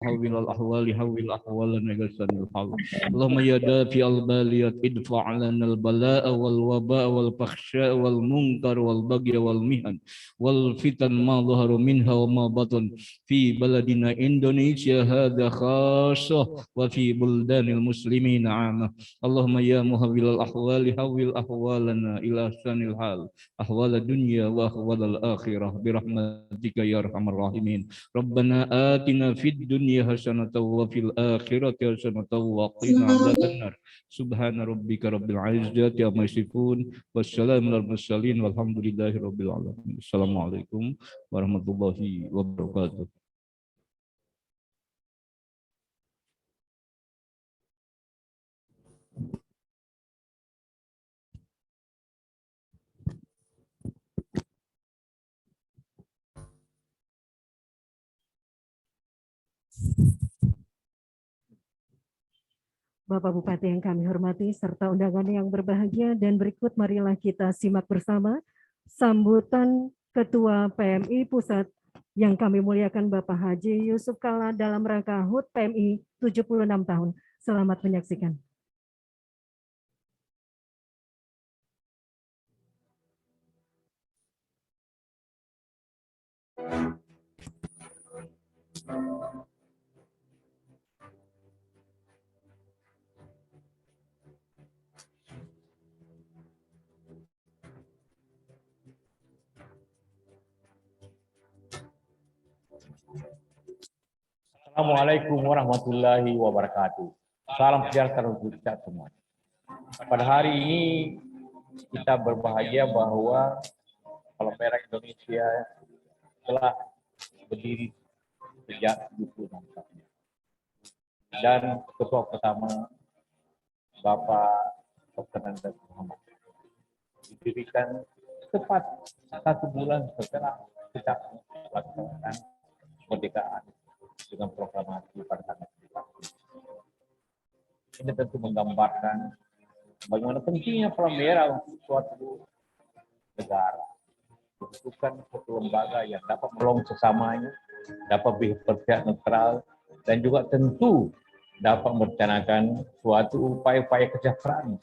حول الأحوال حول أحوالنا إلى أحسن الحال. اللهم يا دافع الباليات ادفع لنا البلاء والوباء والفحشاء والمنكر والبغي والمحن والفتن ما ظهر منها وما بطن في بلدنا إندونيسيا هذا خاصة وفي بلدان المسلمين عامة. اللهم يا مهول الأحوال حول أحوالنا إلى أحسن الحال أحوال الدنيا وأحوال الآخرة برحمتك يا أرحم الراحمين. ربنا آتنا في الدنيا حسنة وفي الآخرة حسنة وقنا عذاب النار. سبحان ربك رب العزة عما يصفون والسلام على المرسلين والحمد لله رب العالمين. السلام عليكم warahmatullahi wabarakatuh. Bapak Bupati yang kami hormati serta undangan yang berbahagia, dan berikut marilah kita simak bersama sambutan Ketua PMI Pusat yang kami muliakan Bapak Haji Yusuf Kalla dalam rangka HUT PMI 76 tahun. Selamat menyaksikan. Assalamualaikum warahmatullahi wabarakatuh. Salam sejahtera untuk kita semua. Pada hari ini kita berbahagia bahwa Palang Merah Indonesia telah berdiri sejak 76 tahun. Dan ketua pertama Bapak Dr. Andes Muhammad didirikan tepat 1 bulan setelah kita melaksanakan kemerdekaan dengan proklamasi pada tanggal 3. Ini tentu menggambarkan bagaimana pentingnya Palang Merah untuk suatu negara, membutuhkan suatu lembaga yang dapat menolong sesamanya, dapat berpihak netral, dan juga tentu dapat merencanakan suatu upaya-upaya kesejahteraan.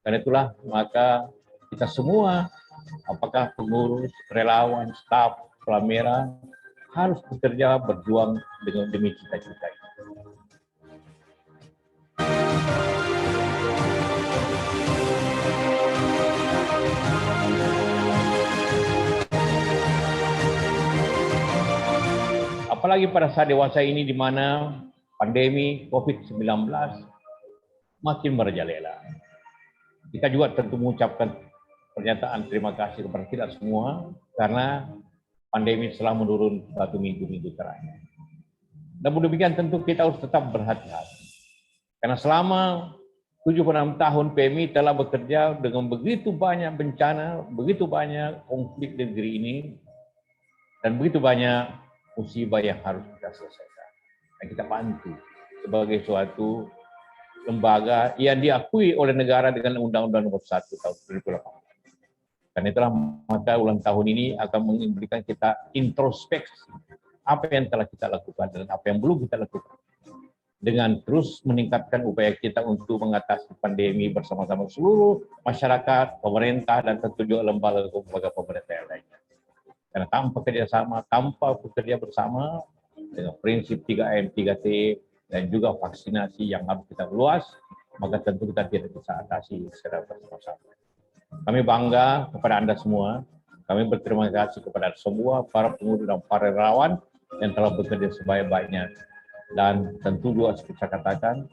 Karena itulah maka kita semua, apakah pengurus, relawan, staf Palang Merah, harus bekerja berjuang dengan demi cita-cita ini. Apalagi pada saat dewasa ini di mana pandemi COVID-19 makin merajalela. Kita juga tentu mengucapkan pernyataan terima kasih kepada kita semua karena pandemi telah menurun satu minggu terakhir. Namun demikian tentu kita harus tetap berhati-hati. Karena selama 76 tahun PMI telah bekerja dengan begitu banyak bencana, begitu banyak konflik di negeri ini, dan begitu banyak musibah yang harus kita selesaikan. Dan kita bantu sebagai suatu lembaga yang diakui oleh negara dengan Undang-Undang Nomor 1 tahun 2008. Karena itulah maka ulang tahun ini akan memberikan kita introspeksi apa yang telah kita lakukan dan apa yang belum kita lakukan. Dengan terus meningkatkan upaya kita untuk mengatasi pandemi bersama-sama seluruh masyarakat, pemerintah, dan tentu juga lembaga pemerintah yang lainnya. Karena tanpa kerjasama, tanpa bekerja bersama, dengan prinsip 3M, 3T, dan juga vaksinasi yang harus kita luas, maka tentu kita tidak bisa atasi secara bersama-sama. Kami bangga kepada Anda semua. Kami berterima kasih kepada semua para pengurus dan para relawan yang telah bekerja sebaik-baiknya. Dan tentu juga seperti saya katakan,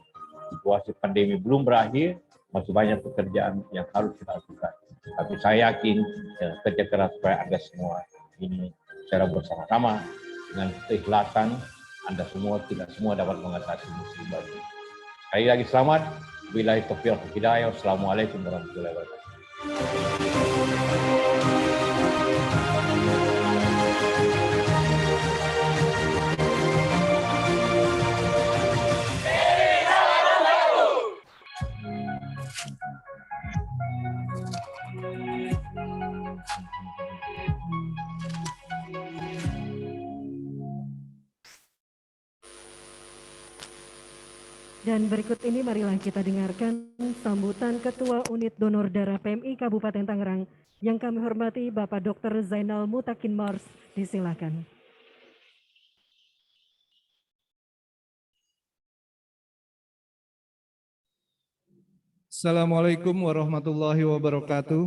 situasi pandemi belum berakhir, masih banyak pekerjaan yang harus kita lakukan. Tapi saya yakin kerja keras supaya Anda semua ini secara bersama-sama dengan keikhlasan Anda semua, kita semua dapat mengatasi musibah ini. Sekali lagi selamat. Billahi taufiq wal hidayah. Wassalamualaikum warahmatullahi wabarakatuh. Dan berikut ini marilah kita dengarkan sambutan Ketua Unit Donor Darah PMI Kabupaten Tangerang yang kami hormati Bapak Dr. Zainal Mutakin Mars. Disilakan. Assalamualaikum warahmatullahi wabarakatuh.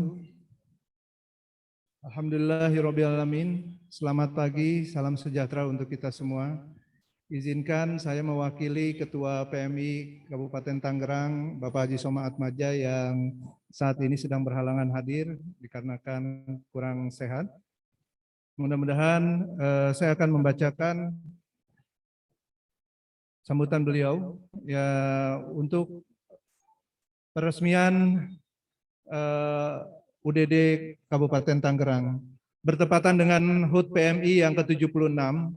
Alhamdulillahirrabbilalamin. Selamat pagi, salam sejahtera untuk kita semua. Izinkan saya mewakili Ketua PMI Kabupaten Tangerang, Bapak Haji Soma Atmaja yang saat ini sedang berhalangan hadir dikarenakan kurang sehat. Mudah-mudahan saya akan membacakan sambutan beliau ya untuk peresmian UDD Kabupaten Tangerang. Bertepatan dengan HUT PMI yang ke-76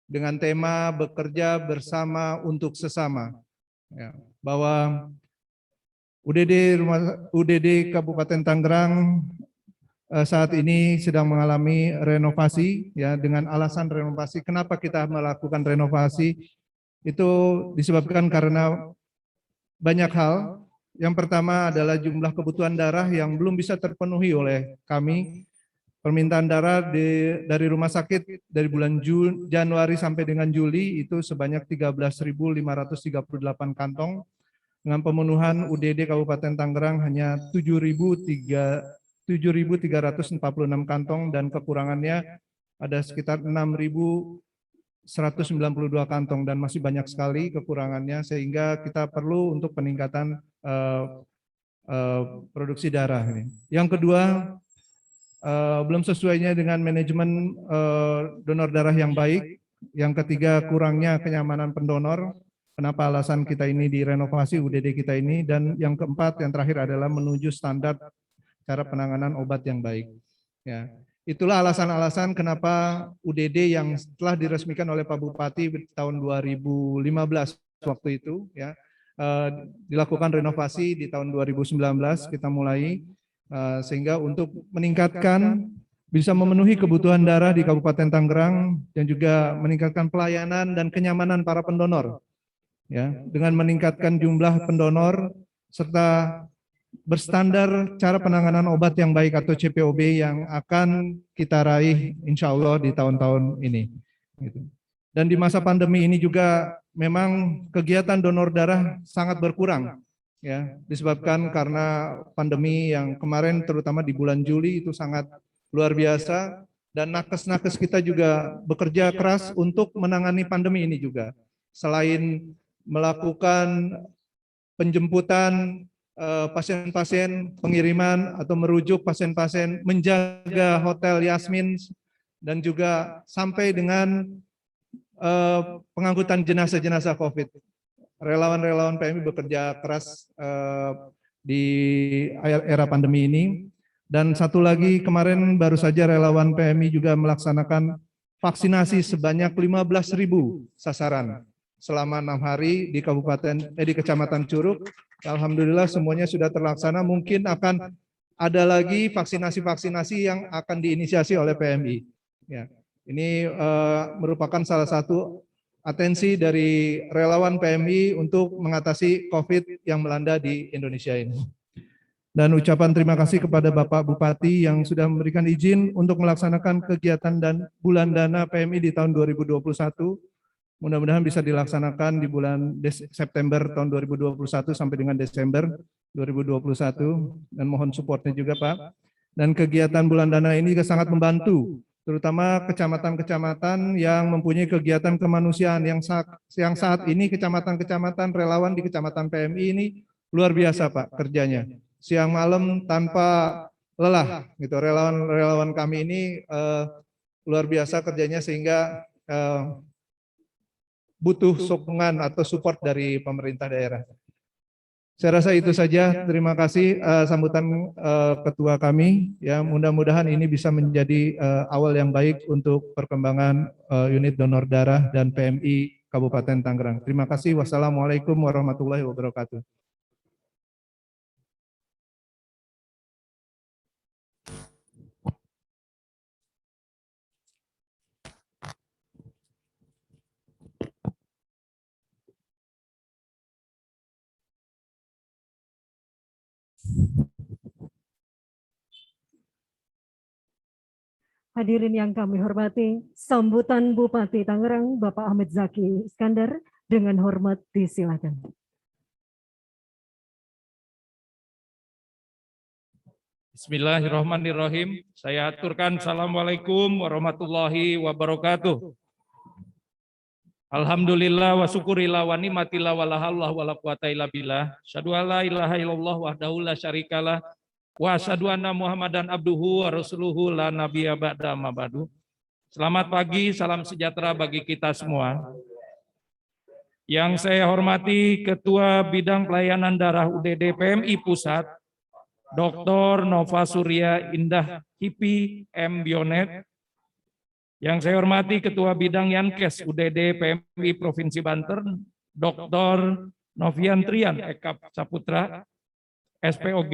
dengan tema bekerja bersama untuk sesama. Ya, bahwa UDD Kabupaten Tangerang saat ini sedang mengalami renovasi ya, dengan alasan renovasi. Kenapa kita melakukan renovasi? Itu disebabkan karena banyak hal. Yang pertama adalah jumlah kebutuhan darah yang belum bisa terpenuhi oleh kami. Permintaan darah dari rumah sakit dari bulan Januari sampai dengan Juli itu sebanyak 13.538 kantong. Dengan pemenuhan UDD Kabupaten Tangerang hanya 7.346 kantong dan kekurangannya ada sekitar 6.192 kantong dan masih banyak sekali kekurangannya sehingga kita perlu untuk peningkatan produksi darah ini. Yang kedua, belum sesuainya dengan manajemen donor darah yang baik. Yang ketiga, kurangnya kenyamanan pendonor. Kenapa alasan kita ini direnovasi UDD kita ini. Dan yang keempat, yang terakhir adalah menuju standar cara penanganan obat yang baik. Ya, itulah alasan-alasan kenapa UDD yang telah diresmikan oleh Pak Bupati tahun 2015 waktu itu, ya, dilakukan renovasi di tahun 2019 kita mulai. Sehingga untuk meningkatkan bisa memenuhi kebutuhan darah di Kabupaten Tangerang dan juga meningkatkan pelayanan dan kenyamanan para pendonor. Ya, dengan meningkatkan jumlah pendonor serta berstandar cara penanganan obat yang baik atau CPOB yang akan kita raih insya Allah di tahun-tahun ini. Gitu. Dan di masa pandemi ini juga memang kegiatan donor darah sangat berkurang. Ya, disebabkan karena pandemi yang kemarin terutama di bulan Juli itu sangat luar biasa dan nakes-nakes kita juga bekerja keras untuk menangani pandemi ini juga. Selain melakukan penjemputan pasien-pasien, pengiriman atau merujuk pasien-pasien, menjaga hotel Yasmin dan juga sampai dengan pengangkutan jenazah-jenazah COVID. Relawan-relawan PMI bekerja keras di era pandemi ini. Dan satu lagi kemarin baru saja relawan PMI juga melaksanakan vaksinasi sebanyak 15.000 sasaran selama 6 hari di di Kecamatan Curug. Alhamdulillah semuanya sudah terlaksana. Mungkin akan ada lagi vaksinasi-vaksinasi yang akan diinisiasi oleh PMI. Ya, ini merupakan salah satu atensi dari relawan PMI untuk mengatasi COVID yang melanda di Indonesia ini. Dan ucapan terima kasih kepada Bapak Bupati yang sudah memberikan izin untuk melaksanakan kegiatan dan bulan dana PMI di tahun 2021. Mudah-mudahan bisa dilaksanakan di bulan September tahun 2021 sampai dengan Desember 2021. Dan mohon supportnya juga Pak. Dan kegiatan bulan dana ini juga sangat membantu terutama kecamatan-kecamatan yang mempunyai kegiatan kemanusiaan yang saat ini kecamatan-kecamatan relawan di Kecamatan PMI ini luar biasa Pak kerjanya. Siang malam tanpa lelah gitu. Relawan-relawan kami ini luar biasa kerjanya sehingga butuh sokongan atau support dari pemerintah daerah. Saya rasa itu saja. Terima kasih sambutan ketua kami. Ya, mudah-mudahan ini bisa menjadi awal yang baik untuk perkembangan unit donor darah dan PMI Kabupaten Tangerang. Terima kasih. Wassalamualaikum warahmatullahi wabarakatuh. Hadirin yang kami hormati, sambutan Bupati Tangerang, Bapak Ahmed Zaki Iskandar, dengan hormat disilakan. Bismillahirrahmanirrahim. Saya aturkan Assalamualaikum warahmatullahi wabarakatuh. Alhamdulillah wa syukurillah wa ni'matillah wa la haula wa la quwata illa billah. Asyhadu an la ilaha illallah wahdahu la syarikalah wa asyhadu anna Muhammadan abduhu wa rasuluhu la nabiyya ba'da amma ba'du. Selamat pagi, salam sejahtera bagi kita semua. Yang saya hormati Ketua Bidang Pelayanan Darah UDD PMI Pusat, Dr. Nova Surya Indah Hipi M. Bionet. Yang saya hormati Ketua Bidang Yankes UDD PMI Provinsi Banten, Dr. Novian Trian Eka Saputra, SPOG,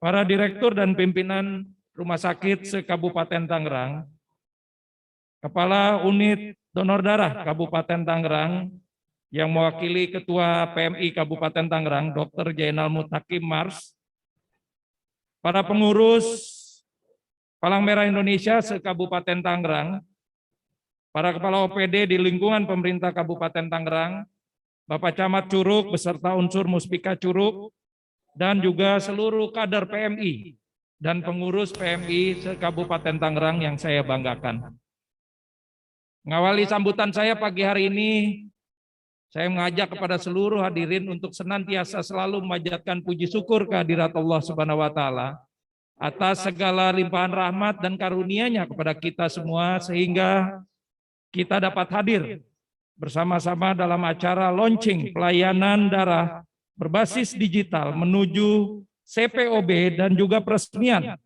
para direktur dan pimpinan rumah sakit se-Kabupaten Tangerang, Kepala Unit Donor Darah Kabupaten Tangerang, yang mewakili Ketua PMI Kabupaten Tangerang, Dr. Jainal Mutakim Mars, para pengurus Palang Merah Indonesia se-Kabupaten Tangerang, para kepala OPD di lingkungan pemerintah Kabupaten Tangerang, Bapak Camat Curug beserta unsur Muspika Curug, dan juga seluruh kader PMI dan pengurus PMI se-Kabupaten Tangerang yang saya banggakan. Mengawali sambutan saya pagi hari ini, saya mengajak kepada seluruh hadirin untuk senantiasa selalu memanjatkan puji syukur kehadirat Allah Subhanahu wa Ta'ala atas segala limpahan rahmat dan karunia-Nya kepada kita semua, sehingga kita dapat hadir bersama-sama dalam acara launching pelayanan darah berbasis digital menuju CPOB dan juga peresmian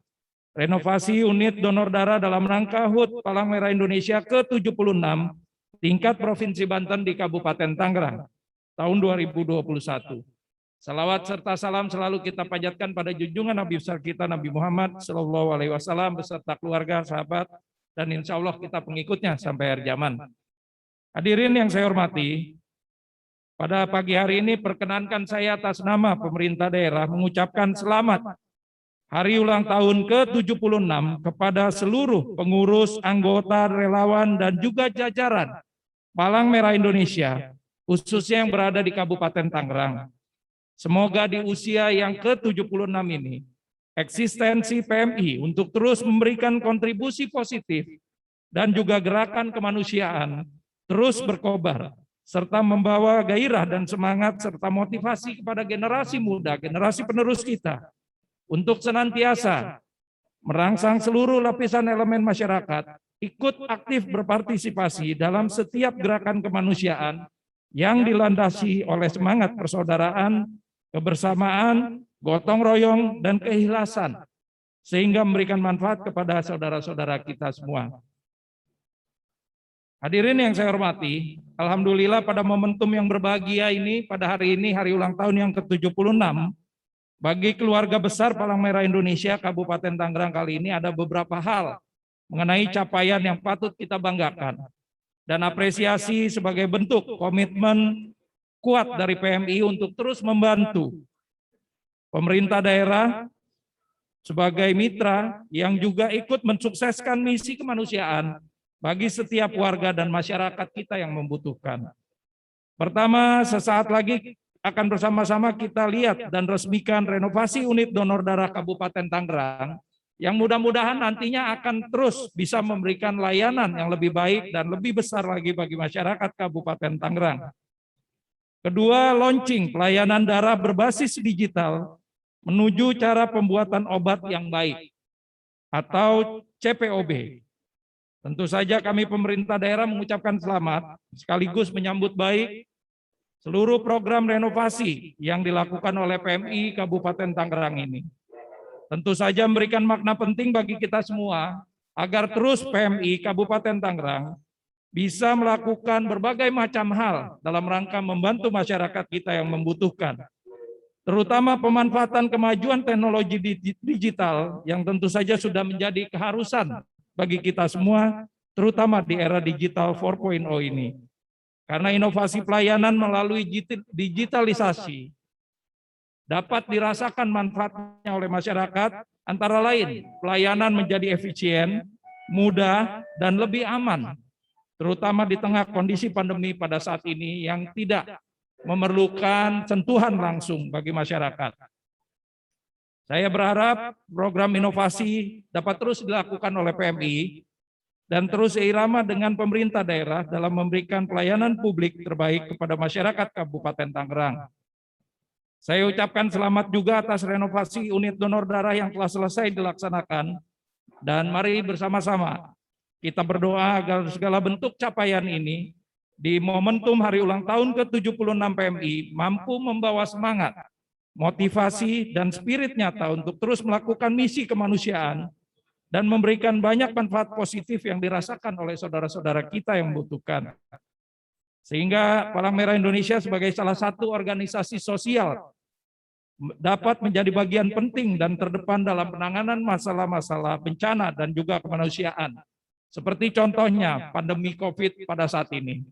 renovasi unit donor darah dalam rangka HUT Palang Merah Indonesia ke-76 tingkat Provinsi Banten di Kabupaten Tangerang tahun 2021. Salawat serta salam selalu kita panjatkan pada junjungan Nabi besar kita Nabi Muhammad SAW beserta keluarga, sahabat, dan insya Allah kita pengikutnya sampai akhir zaman. Hadirin yang saya hormati, pada pagi hari ini perkenankan saya atas nama pemerintah daerah mengucapkan selamat hari ulang tahun ke-76 kepada seluruh pengurus, anggota, relawan, dan juga jajaran Palang Merah Indonesia, khususnya yang berada di Kabupaten Tangerang. Semoga di usia yang ke-76 ini, eksistensi PMI untuk terus memberikan kontribusi positif dan juga gerakan kemanusiaan terus berkobar, serta membawa gairah dan semangat serta motivasi kepada generasi muda, generasi penerus kita, untuk senantiasa merangsang seluruh lapisan elemen masyarakat ikut aktif berpartisipasi dalam setiap gerakan kemanusiaan yang dilandasi oleh semangat persaudaraan, kebersamaan, gotong royong, dan keikhlasan, sehingga memberikan manfaat kepada saudara-saudara kita semua. Hadirin yang saya hormati, alhamdulillah pada momentum yang berbahagia ini, pada hari ini, hari ulang tahun yang ke-76, bagi keluarga besar Palang Merah Indonesia Kabupaten Tangerang kali ini ada beberapa hal mengenai capaian yang patut kita banggakan dan apresiasi sebagai bentuk komitmen kuat dari PMI untuk terus membantu pemerintah daerah sebagai mitra yang juga ikut mensukseskan misi kemanusiaan bagi setiap warga dan masyarakat kita yang membutuhkan. Pertama, sesaat lagi akan bersama-sama kita lihat dan resmikan renovasi unit donor darah Kabupaten Tangerang yang mudah-mudahan nantinya akan terus bisa memberikan layanan yang lebih baik dan lebih besar lagi bagi masyarakat Kabupaten Tangerang. Kedua, launching pelayanan darah berbasis digital menuju cara pembuatan obat yang baik atau CPOB. Tentu saja kami pemerintah daerah mengucapkan selamat sekaligus menyambut baik seluruh program renovasi yang dilakukan oleh PMI Kabupaten Tangerang ini. Tentu saja memberikan makna penting bagi kita semua agar terus PMI Kabupaten Tangerang bisa melakukan berbagai macam hal dalam rangka membantu masyarakat kita yang membutuhkan. Terutama pemanfaatan kemajuan teknologi digital yang tentu saja sudah menjadi keharusan bagi kita semua, terutama di era digital 4.0 ini. Karena inovasi pelayanan melalui digitalisasi dapat dirasakan manfaatnya oleh masyarakat, antara lain pelayanan menjadi efisien, mudah, dan lebih aman, terutama di tengah kondisi pandemi pada saat ini yang tidak memerlukan sentuhan langsung bagi masyarakat. Saya berharap program inovasi dapat terus dilakukan oleh PMI dan terus seirama dengan pemerintah daerah dalam memberikan pelayanan publik terbaik kepada masyarakat Kabupaten Tangerang. Saya ucapkan selamat juga atas renovasi unit donor darah yang telah selesai dilaksanakan, dan mari bersama-sama kita berdoa agar segala bentuk capaian ini di momentum hari ulang tahun ke-76 PMI mampu membawa semangat, motivasi, dan spirit nyata untuk terus melakukan misi kemanusiaan dan memberikan banyak manfaat positif yang dirasakan oleh saudara-saudara kita yang membutuhkan. Sehingga Palang Merah Indonesia sebagai salah satu organisasi sosial dapat menjadi bagian penting dan terdepan dalam penanganan masalah-masalah bencana dan juga kemanusiaan. Seperti contohnya pandemi COVID pada saat ini.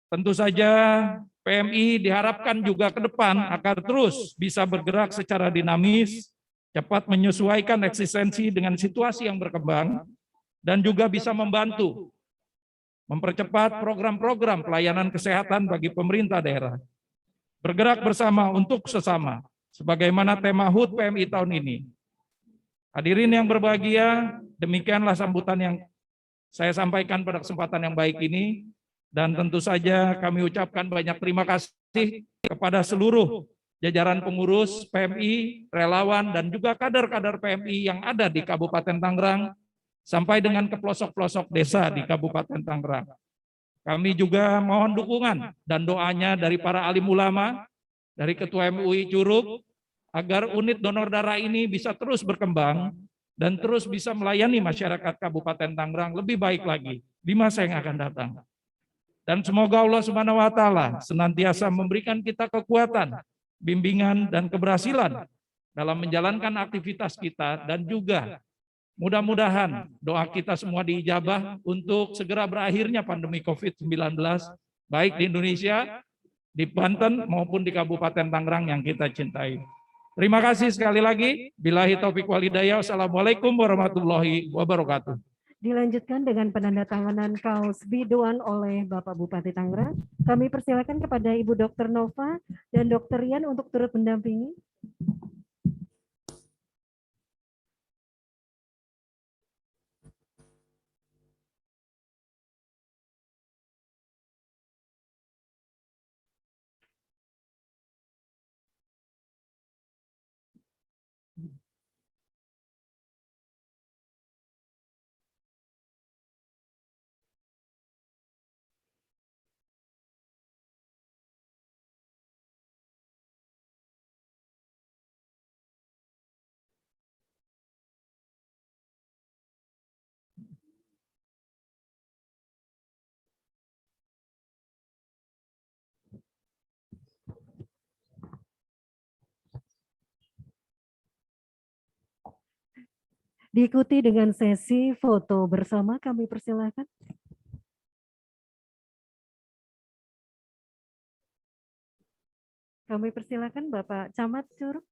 Tentu saja PMI diharapkan juga ke depan agar terus bisa bergerak secara dinamis, cepat menyesuaikan eksistensi dengan situasi yang berkembang, dan juga bisa membantu mempercepat program-program pelayanan kesehatan bagi pemerintah daerah. Bergerak bersama untuk sesama, sebagaimana tema HUT PMI tahun ini. Hadirin yang berbahagia, demikianlah sambutan yang saya sampaikan pada kesempatan yang baik ini. Dan tentu saja kami ucapkan banyak terima kasih kepada seluruh jajaran pengurus PMI, relawan, dan juga kader-kader PMI yang ada di Kabupaten Tangerang, sampai dengan ke pelosok-pelosok desa di Kabupaten Tangerang. Kami juga mohon dukungan dan doanya dari para alim ulama, dari Ketua MUI Curug, agar unit donor darah ini bisa terus berkembang dan terus bisa melayani masyarakat Kabupaten Tangerang lebih baik lagi di masa yang akan datang. Dan semoga Allah Subhanahu wa Ta'ala senantiasa memberikan kita kekuatan, bimbingan, dan keberhasilan dalam menjalankan aktivitas kita, dan juga mudah-mudahan doa kita semua diijabah untuk segera berakhirnya pandemi COVID-19, baik di Indonesia, di Banten, maupun di Kabupaten Tangerang yang kita cintai. Terima kasih sekali lagi. Billahi taufiq wal hidayah. Wassalamualaikum warahmatullahi wabarakatuh. Dilanjutkan dengan penandatanganan kaos biduan oleh Bapak Bupati Tangerang. Kami persilakan kepada Ibu Dr. Nova dan Dr. Rian untuk turut mendampingi. Diikuti dengan sesi foto bersama, kami persilakan. Kami persilakan Bapak Camat Curug.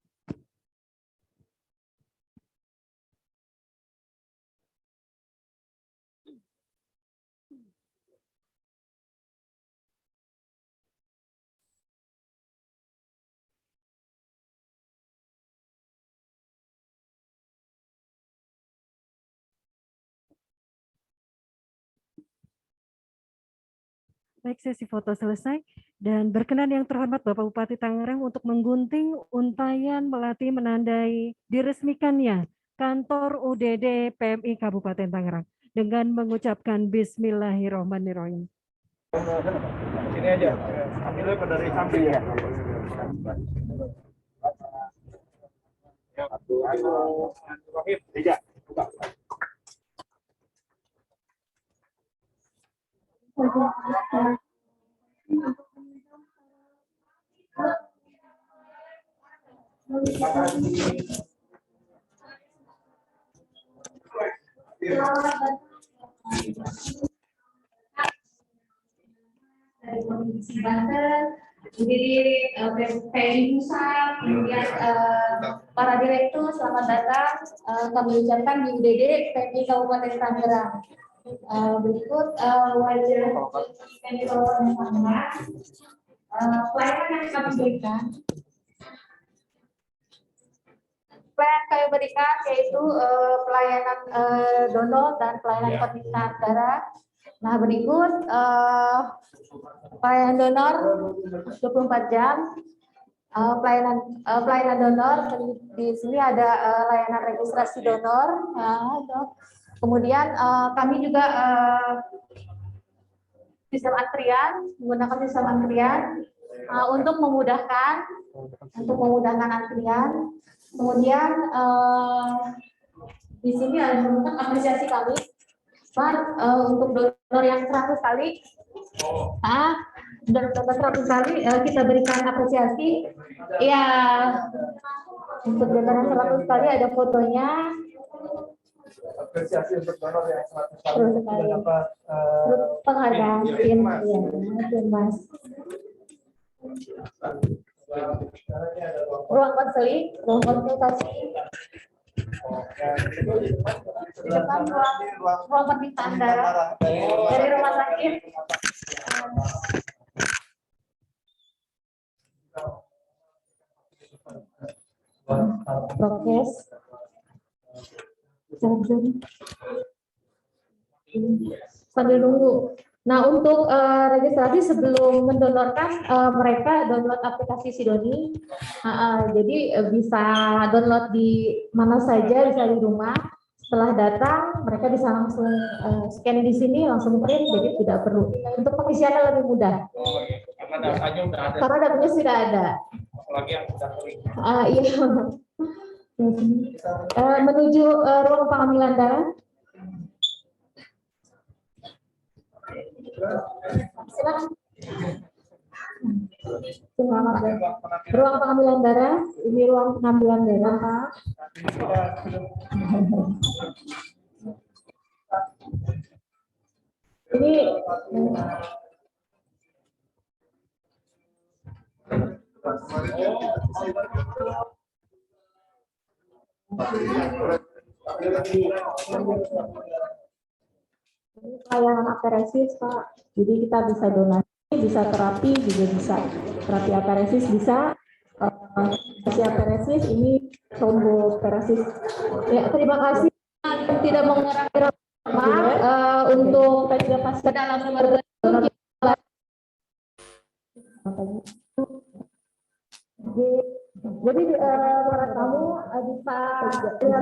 Baik, sesi foto selesai. Dan berkenan yang terhormat Bapak Bupati Tangerang untuk menggunting untayan melati menandai diresmikannya kantor UDD PMI Kabupaten Tangerang dengan mengucapkan Bismillahirrahmanirrahim. Sini aja, ambilnya pada dari samping ya. Tiga. Dari Provinsi Banten Jadi PMI Pusat, kemudian para direktur, selamat datang. Kami ucapkan di UDD PMI Kabupaten Tangerang. Berikut wajah PMI Kabupaten Tangerang. Pelayanan yang kami berikan. Pelayanan kami berikan yaitu pelayanan donor dan pelayanan permintaan darah. Nah, berikut pelayanan donor 24 jam. Pelayanan donor di sini ada layanan registrasi donor. Kemudian kami juga sistem antrian, menggunakan sistem antrian untuk memudahkan antrian. Kemudian di sini ada bentuk apresiasi kami untuk donor yang 100 kali. Donor 100 kali kita berikan apresiasi. Ya, untuk donor yang 100 kali ada fotonya. Apresiasi untuk donor yang 100 kali dapat penghargaan Mas. Ruang konsultasi. Di depan ruang permintaan darah dari rumah sakit. Prokes. Sambil nunggu. Nah, untuk registrasi sebelum mendonorkan, mereka download aplikasi Sidoni. Jadi bisa download di mana saja, bisa di rumah. Setelah datang, mereka bisa langsung scan di sini, langsung print, jadi tidak perlu. Untuk pengisiannya lebih mudah. Karena datanya sudah ada. Karena datanya sudah ada. Apalagi yang sudah kering. Iya. Menuju ruang pengambilan darah. Silakan. Ruang pengambilan darah, ini ruang pengambilan darah, Pak. Ini pelayanan aparesis, Pak. Jadi kita bisa donasi, bisa terapi, juga bisa terapi aparesis, bisa aparesis ini tombol aparesis. Ya, terima kasih. Tidak mengurangi untuk ke dalam keluarga. Jadi para tamu bisa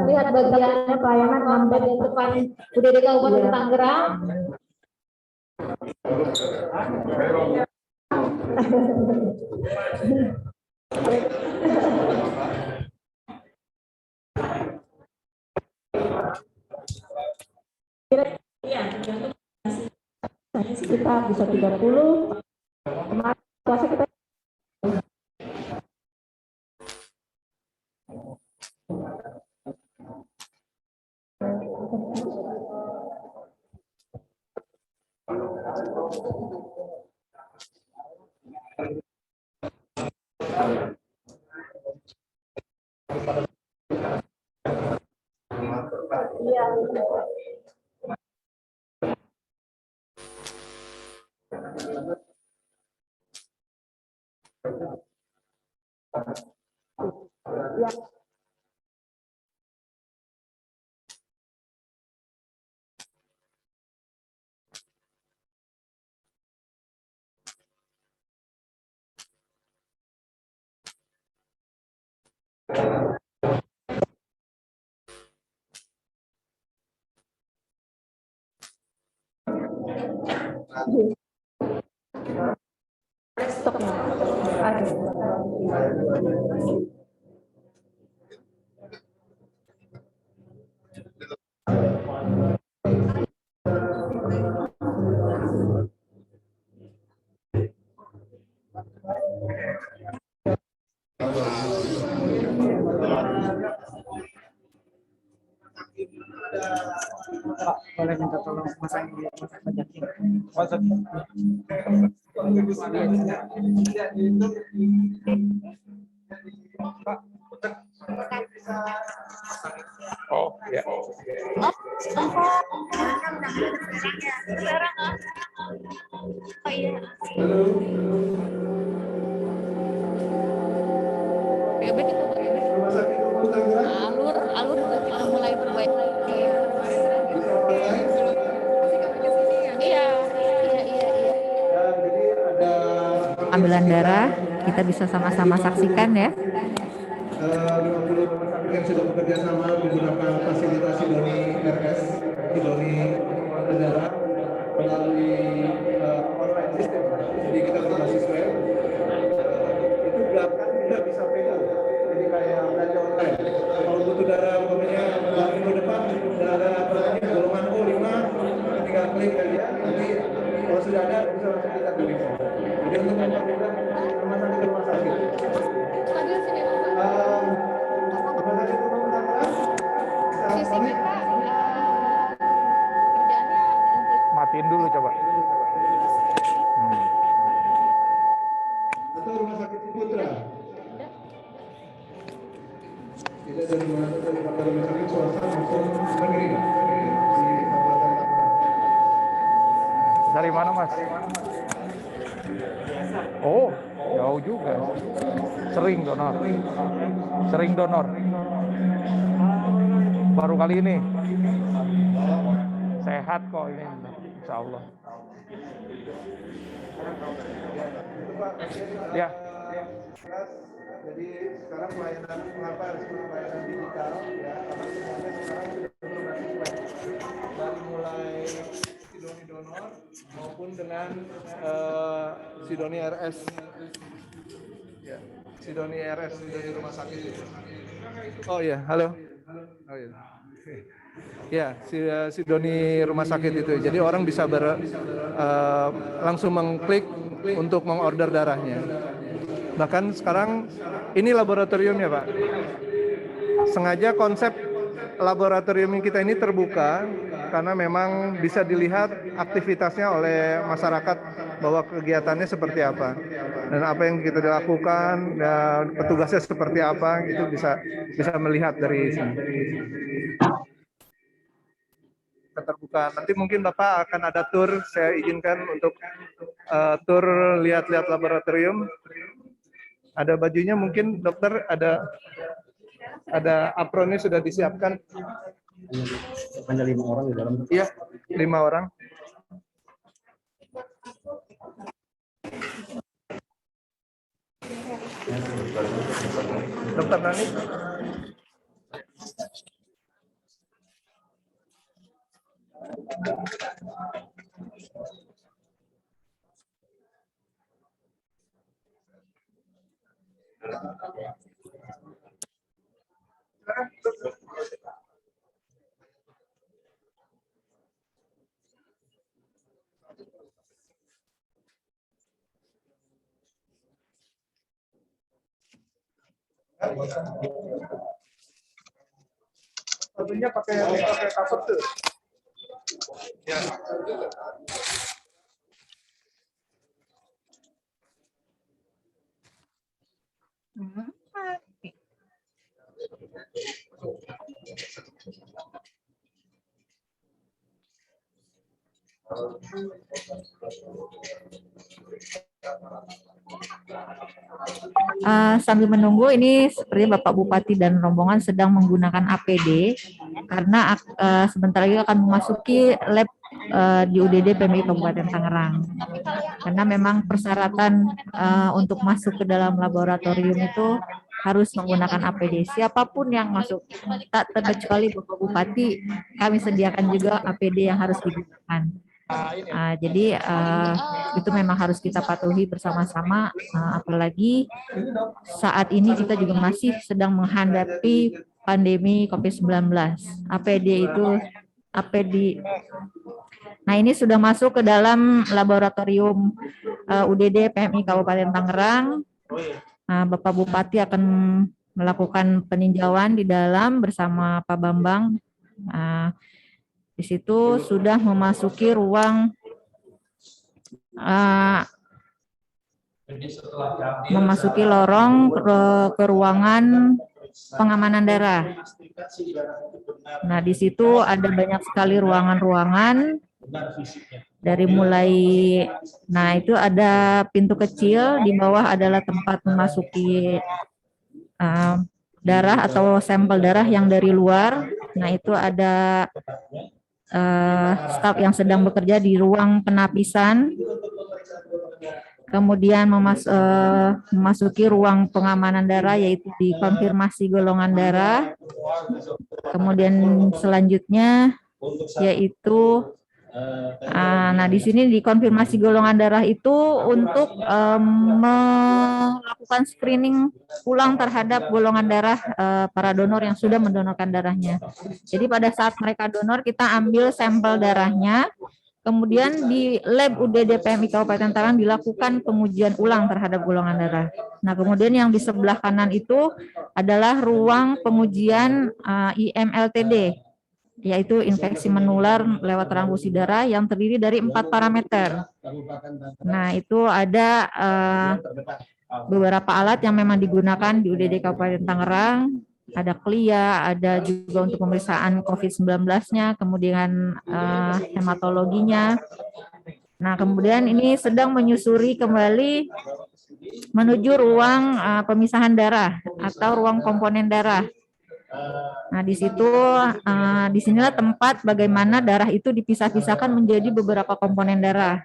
lihat bagiannya pelayanan lambat di depan UDD Kabupaten Tangerang. Kita bisa 30. Kemarin puasa kita boleh minta tolong masang di rumah pajaknya. Oh, ya. Alur udah mulai berbaik. Iya. Ambilan darah kita bisa sama-sama saksikan ya. 50 rumah sakit yang sudah bekerja sama menggunakan fasilitas Sidoni RS, Sidoni Darah melalui online system. Jadi kita berbasis web. Itu belakang juga bisa pegang. Jadi kayak belanja online. Kalau butuh darah, umpamanya minggu depan darah golongan O5, tinggal klik aja. Nanti kalau sudah ada bisa langsung kita beli. Jadi untuk mempermudah rumah sakit. Matiin dulu coba. Atau rumah sakit Putra. Tidak dari rumah sakit swasta maupun negeri. Dari mana, Mas? Oh, jauh juga. Sering donor. Baru kali ini. Sehat kok ini, insya Allah. Ya. Jadi sekarang pelayanan mengapa harus pelayanan digital ya, karena semuanya sekarang sudah berbasis web. Dari mulai Sidoni donor maupun dengan Sidoni RS. Ya, Sidoni RS dari rumah sakit itu. Oh ya, halo. Oh ya. Ya, Sidoni rumah sakit itu. Jadi orang bisa langsung mengklik untuk mengorder darahnya. Bahkan sekarang ini laboratoriumnya, Pak. Sengaja konsep laboratorium kita ini terbuka karena memang bisa dilihat aktivitasnya oleh masyarakat bahwa kegiatannya seperti apa dan apa yang kita lakukan dan petugasnya seperti apa itu bisa melihat dari sini. Terbuka. Nanti mungkin Bapak akan ada tour, saya izinkan untuk tour lihat-lihat laboratorium. Ada bajunya mungkin dokter, ada apronnya sudah disiapkan. Hanya 5 orang di dalam. Iya, 5 orang. Dokter Nani. Tentunya pakai cover tuh. Ya. Sambil menunggu ini seperti Bapak Bupati dan rombongan sedang menggunakan APD karena sebentar lagi akan memasuki lab di UDD PMI Kabupaten Tangerang. Karena memang persyaratan untuk masuk ke dalam laboratorium itu harus menggunakan APD. Siapapun yang masuk, tak terkecuali Bapak Bupati, kami sediakan juga APD yang harus digunakan. Jadi itu memang harus kita patuhi bersama-sama, apalagi saat ini kita juga masih sedang menghadapi pandemi COVID-19. Nah, ini sudah masuk ke dalam laboratorium UDD PMI Kabupaten Tangerang. Bapak Bupati akan melakukan peninjauan di dalam bersama Pak Bambang. Di situ sudah memasuki ruang lorong ke ruangan pengamanan darah. Nah, di situ ada banyak sekali ruangan-ruangan dari mulai, nah itu ada pintu kecil, di bawah adalah tempat memasuki darah atau sampel darah yang dari luar. Nah, itu ada staf yang sedang bekerja di ruang penapisan. Kemudian memasuki ruang pengamanan darah, yaitu di konfirmasi golongan darah. Kemudian selanjutnya yaitu nah di sini di konfirmasi golongan darah itu untuk melakukan screening ulang terhadap golongan darah para donor yang sudah mendonorkan darahnya. Jadi pada saat mereka donor, kita ambil sampel darahnya. Kemudian di lab UDD PMI Kabupaten Tangerang dilakukan pengujian ulang terhadap golongan darah. Nah, kemudian yang di sebelah kanan itu adalah ruang pengujian IMLTD, yaitu infeksi menular lewat transfusi darah yang terdiri dari 4 parameter. Nah, itu ada beberapa alat yang memang digunakan di UDD Kabupaten Tangerang. Ada CLIA, ada juga untuk pemeriksaan COVID-19-nya, kemudian hematologinya. Nah, kemudian ini sedang menyusuri kembali menuju ruang pemisahan darah atau ruang komponen darah. Nah, di situ, disinilah tempat bagaimana darah itu dipisah-pisahkan menjadi beberapa komponen darah.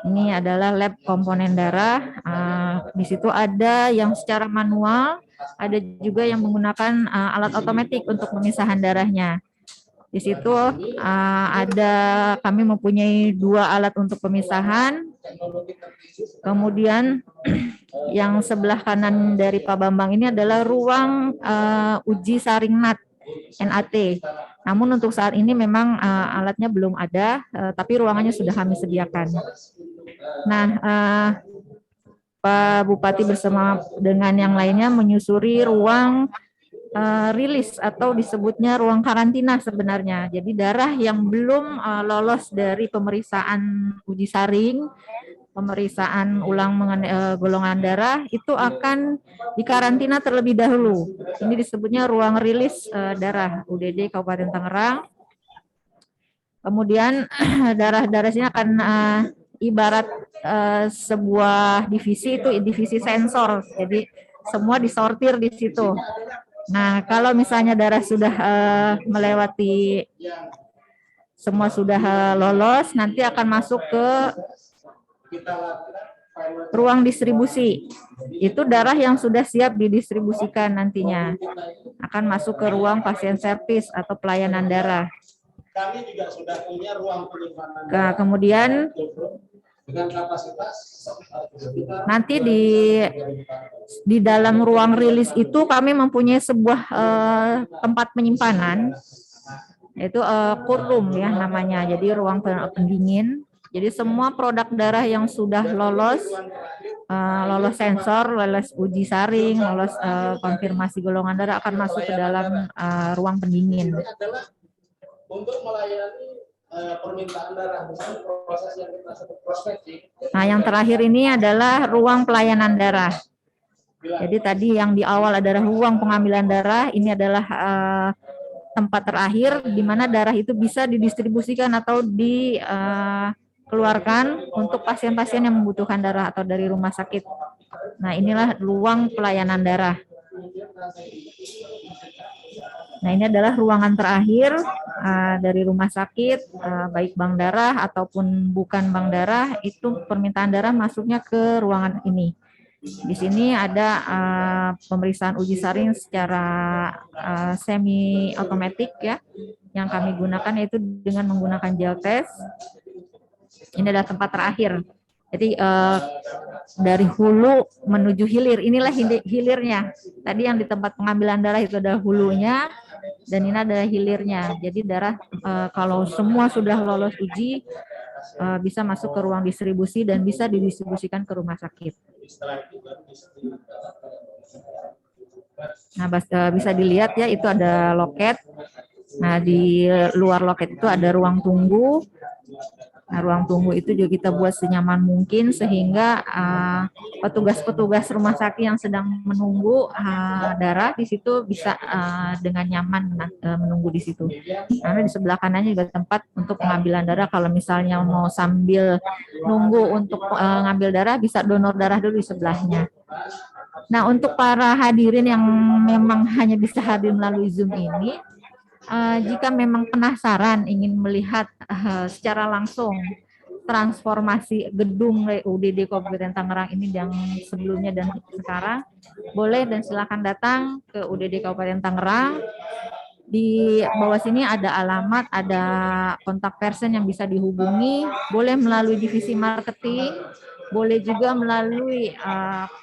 Ini adalah lab komponen darah. Di situ ada yang secara manual, ada juga yang menggunakan alat otomatis untuk pemisahan darahnya. Di situ kami mempunyai 2 alat untuk pemisahan. Kemudian yang sebelah kanan dari Pak Bambang ini adalah ruang uji saring NAT. Namun untuk saat ini memang alatnya belum ada, tapi ruangannya sudah kami sediakan. Nah, Pak Bupati bersama dengan yang lainnya menyusuri ruang rilis atau disebutnya ruang karantina sebenarnya. Jadi darah yang belum lolos dari pemeriksaan uji saring, pemeriksaan ulang mengenai golongan darah itu akan dikarantina terlebih dahulu. Ini disebutnya ruang rilis darah UDD Kabupaten Tangerang. Kemudian darah-darah sini akan ibarat sebuah divisi, itu divisi sensor. Jadi semua disortir di situ. Nah, kalau misalnya darah sudah melewati, semua sudah lolos, nanti akan masuk ke ruang distribusi. Itu darah yang sudah siap didistribusikan nantinya. Akan masuk ke ruang pasien servis atau pelayanan darah. Kami juga sudah punya ruang penyimpanan. Nah, kemudian dengan kapasitas nanti di dalam ruang rilis itu kami mempunyai sebuah tempat penyimpanan, yaitu coolroom ya namanya. Jadi ruang pendingin. Jadi semua produk darah yang sudah lolos sensor, lolos uji saring, lolos konfirmasi golongan darah akan masuk ke dalam ruang pendingin. Untuk melayani permintaan darah, misalnya proses yang kita sebut prospektif. Nah, yang terakhir ini adalah ruang pelayanan darah. Jadi tadi yang di awal adalah ruang pengambilan darah, ini adalah tempat terakhir di mana darah itu bisa didistribusikan atau dikeluarkan untuk pasien-pasien yang membutuhkan darah atau dari rumah sakit. Nah, inilah ruang pelayanan darah. Nah, ini adalah ruangan terakhir dari rumah sakit, baik bank darah ataupun bukan bank darah, itu permintaan darah masuknya ke ruangan ini. Di sini ada pemeriksaan uji saring secara semi otomatis ya, yang kami gunakan yaitu dengan menggunakan gel test. Ini adalah tempat terakhir. Jadi dari hulu menuju hilir, inilah hilirnya. Tadi yang di tempat pengambilan darah itu adalah hulunya, dan ini adalah hilirnya. Jadi darah kalau semua sudah lolos uji, bisa masuk ke ruang distribusi dan bisa didistribusikan ke rumah sakit. Nah, bisa dilihat ya, itu ada loket. Nah, di luar loket itu ada ruang tunggu. Nah, ruang tunggu itu juga kita buat senyaman mungkin sehingga petugas-petugas rumah sakit yang sedang menunggu darah di situ bisa dengan nyaman menunggu di situ. Karena di sebelah kanannya juga tempat untuk pengambilan darah. Kalau misalnya mau sambil nunggu untuk ngambil darah, bisa donor darah dulu di sebelahnya. Nah, untuk para hadirin yang memang hanya bisa hadir melalui Zoom ini, jika memang penasaran ingin melihat secara langsung transformasi gedung UDD Kabupaten Tangerang ini yang sebelumnya dan sekarang, boleh dan silakan datang ke UDD Kabupaten Tangerang. Di bawah sini ada alamat, ada kontak person yang bisa dihubungi, boleh melalui divisi marketing, boleh juga melalui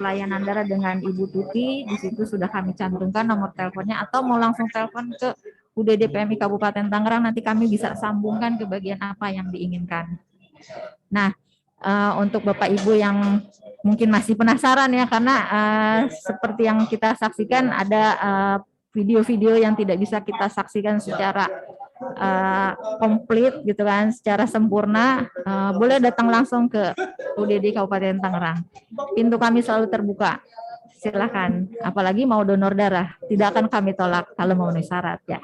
pelayanan darah dengan Ibu Tuti. Di situ sudah kami cantumkan nomor teleponnya, atau mau langsung telepon ke UDD PMI Kabupaten Tangerang, nanti kami bisa sambungkan ke bagian apa yang diinginkan. Nah, untuk Bapak Ibu yang mungkin masih penasaran ya, karena seperti yang kita saksikan ada video-video yang tidak bisa kita saksikan secara komplit gitu kan, secara sempurna, boleh datang langsung ke UDD Kabupaten Tangerang. Pintu kami selalu terbuka. Silakan, apalagi mau donor darah, tidak akan kami tolak kalau memenuhi syarat ya.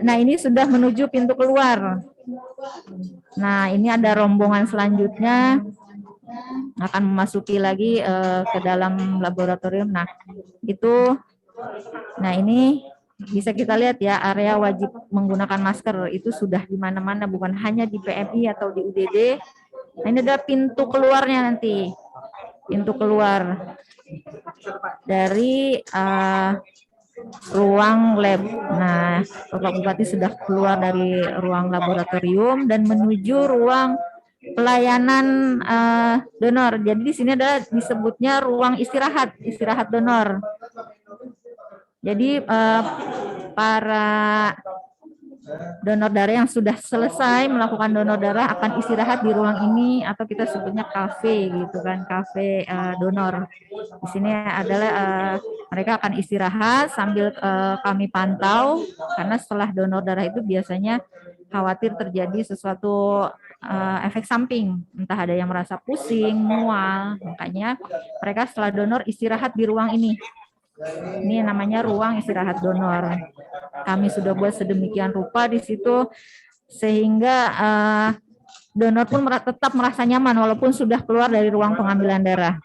Nah ini sudah menuju pintu keluar. Nah ini ada rombongan selanjutnya akan memasuki lagi ke dalam laboratorium. Nah itu, nah ini bisa kita lihat ya, area wajib menggunakan masker itu sudah di mana-mana, bukan hanya di PMI atau di UDD. Nah ini ada pintu keluarnya nanti. Pintu keluar dari ruang lab. Nah, Bapak Bupati sudah keluar dari ruang laboratorium dan menuju ruang pelayanan donor. Jadi di sini adalah disebutnya ruang istirahat donor. Jadi para donor darah yang sudah selesai melakukan donor darah akan istirahat di ruang ini, atau kita sebutnya kafe gitu kan, kafe donor. Di sini adalah mereka akan istirahat sambil kami pantau, karena setelah donor darah itu biasanya khawatir terjadi sesuatu efek samping, entah ada yang merasa pusing, mual. Makanya mereka setelah donor istirahat di ruang ini. Ini namanya ruang istirahat donor. Kami sudah buat sedemikian rupa di situ sehingga donor pun tetap merasa nyaman walaupun sudah keluar dari ruang pengambilan darah.